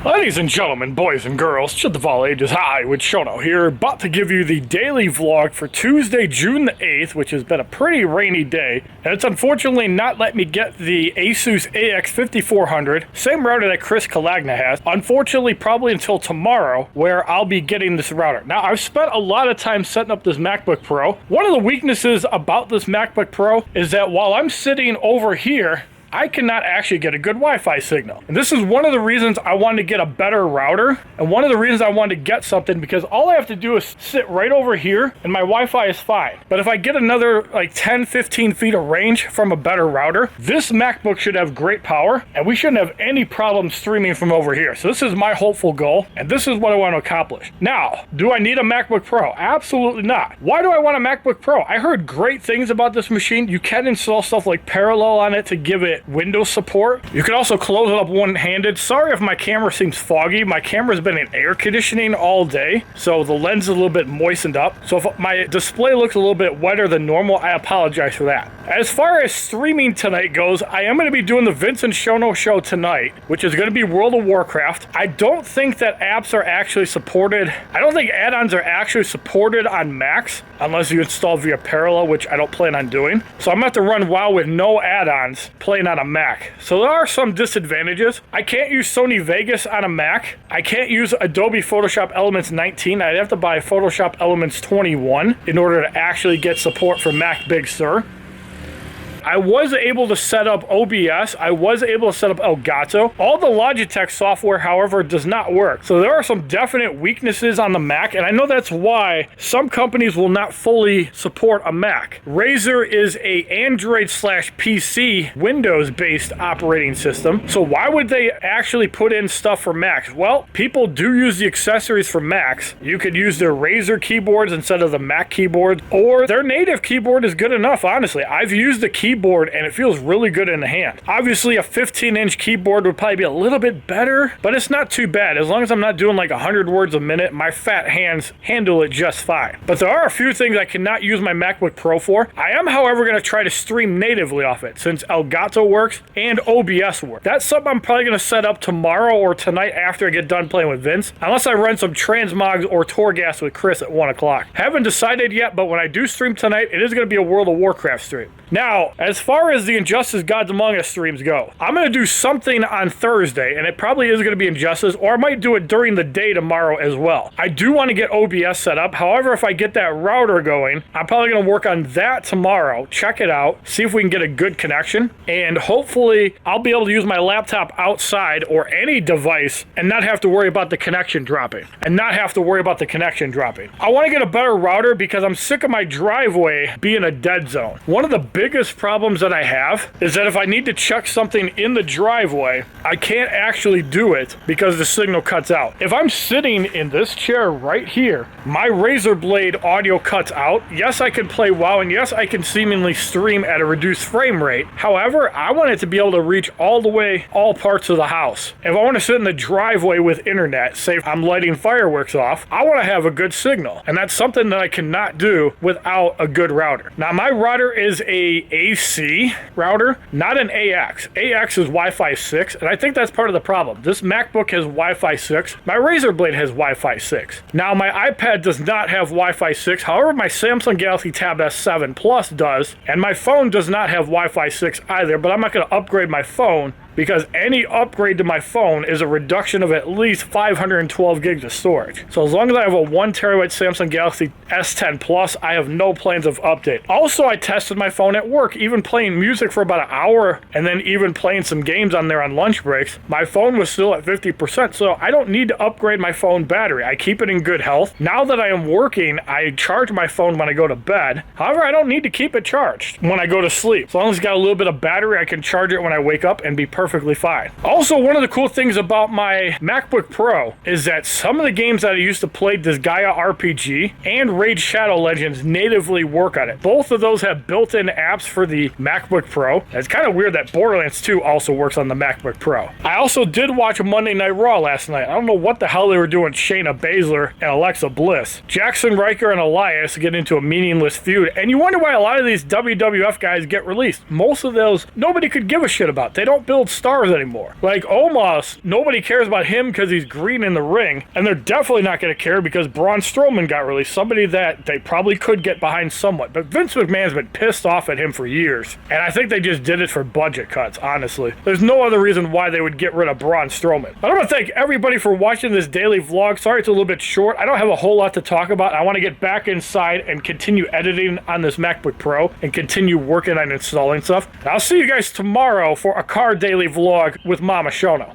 Ladies and gentlemen, boys and girls, shit of all ages, HollywoodShono here, about to give you the daily vlog for Tuesday, June the 8th, which has been a pretty rainy day, and it's unfortunately not let me get the Asus Ax5400, same router that Chris Kalagna has, unfortunately probably until tomorrow, where I'll be getting this router. Now, I've spent a lot of time setting up this MacBook Pro. One of the weaknesses about this MacBook Pro is that while I'm sitting over here, I cannot actually get a good Wi-Fi signal. And this is one of the reasons I wanted to get a better router, and one of the reasons I wanted to get something, because all I have to do is sit right over here and my Wi-Fi is fine. But if I get another like 10-15 feet of range from a better router, this MacBook should have great power and we shouldn't have any problem streaming from over here. So this is my hopeful goal, and this is what I want to accomplish. Now, do I need a MacBook Pro? Absolutely not. Why do I want a MacBook Pro? I heard great things about this machine. You can install stuff like Parallel on it to give it Windows support. You can also close it up one-handed. Sorry if my camera seems foggy. My camera's been in air conditioning all day, so the lens is a little bit moistened up. So if my display looks a little bit wetter than normal, I apologize for that. As far as streaming tonight goes, I am going to be doing the Vince and Shono show tonight, which is going to be World of Warcraft. I don't think that apps are actually supported. I don't think add-ons are actually supported on Macs unless you install via Parallel, which I don't plan on doing. So I'm going to have to run WoW with no add-ons playing on a Mac. So there are some disadvantages. I can't use Sony Vegas on a Mac. I can't use Adobe Photoshop Elements 19. I'd have to buy Photoshop Elements 21 in order to actually get support for Mac Big Sur. I was able to set up OBS. I was able to set up Elgato. All the Logitech software, however, does not work. So there are some definite weaknesses on the Mac, and I know that's why some companies will not fully support a Mac. Razer is a Android/PC Windows-based operating system. So why would they actually put in stuff for Macs? Well, people do use the accessories for Macs. You could use their Razer keyboards instead of the Mac keyboard, or their native keyboard is good enough, honestly. I've used the keyboard and it feels really good in the hand. Obviously a 15-inch keyboard would probably be a little bit better, but it's not too bad. As long as I'm not doing like 100 words a minute, my fat hands handle it just fine. But there are a few things I cannot use my MacBook Pro for. I am, however, going to try to stream natively off it since Elgato works and OBS works. That's something I'm probably going to set up tomorrow or tonight after I get done playing with Vince, unless I run some transmogs or Torghast with Chris at 1 o'clock. Haven't decided yet, but when I do stream tonight, it is going to be a World of Warcraft stream. Now, as far as the Injustice Gods Among Us streams go, I'm going to do something on Thursday, and it probably is going to be Injustice, or I might do it during the day tomorrow as well. I do want to get OBS set up. However, if I get that router going, I'm probably going to work on that tomorrow, check it out, see if we can get a good connection, and hopefully I'll be able to use my laptop outside or any device and not have to worry about the connection dropping. I want to get a better router because I'm sick of my driveway being a dead zone. One of the biggest problems that I have is that if I need to check something in the driveway, I can't actually do it because the signal cuts out. If I'm sitting in this chair right here, my Razer Blade audio cuts out. Yes, I can play WoW, and yes, I can seemingly stream at a reduced frame rate. However, I want it to be able to reach all the way, all parts of the house. If I want to sit in the driveway with internet, say I'm lighting fireworks off, I want to have a good signal, and that's something that I cannot do without a good router. Now, my router is a AC router, not an AX. AX is Wi-Fi 6, and I think that's part of the problem. This MacBook has Wi-Fi 6. My Razer Blade has Wi-Fi 6. Now, my iPad does not have Wi-Fi 6. However, my Samsung Galaxy Tab S7 Plus does, and my phone does not have Wi-Fi 6 either, but I'm not going to upgrade my phone because any upgrade to my phone is a reduction of at least 512 gigs of storage. So as long as I have a 1 terabyte Samsung Galaxy S10 Plus, I have no plans of update. Also, I tested my phone at work, even playing music for about an hour and then even playing some games on there on lunch breaks. My phone was still at 50%, so I don't need to upgrade my phone battery. I keep it in good health. Now that I am working, I charge my phone when I go to bed. However, I don't need to keep it charged when I go to sleep. As long as it's got a little bit of battery, I can charge it when I wake up and be perfectly fine. Also, one of the cool things about my MacBook Pro is that some of the games that I used to play, this Gaia RPG and Raid Shadow Legends, natively work on it. Both of those have built-in apps for the MacBook Pro. It's kind of weird that Borderlands 2 also works on the MacBook Pro. I also did watch Monday Night Raw last night. I don't know what the hell they were doing, Shayna Baszler and Alexa Bliss. Jackson Riker and Elias get into a meaningless feud, and you wonder why a lot of these WWF guys get released. Most of those, nobody could give a shit about. They don't build stars anymore. Like Omos, nobody cares about him because he's green in the ring, and they're definitely not going to care because Braun Strowman got released, somebody that they probably could get behind somewhat. But Vince McMahon's been pissed off at him for years, and I think they just did it for budget cuts, honestly. There's no other reason why they would get rid of Braun Strowman. I want to thank everybody for watching this daily vlog. Sorry it's a little bit short. I don't have a whole lot to talk about. I want to get back inside and continue editing on this MacBook Pro and continue working on installing stuff. I'll see you guys tomorrow for a car daily vlog with Mama Shono.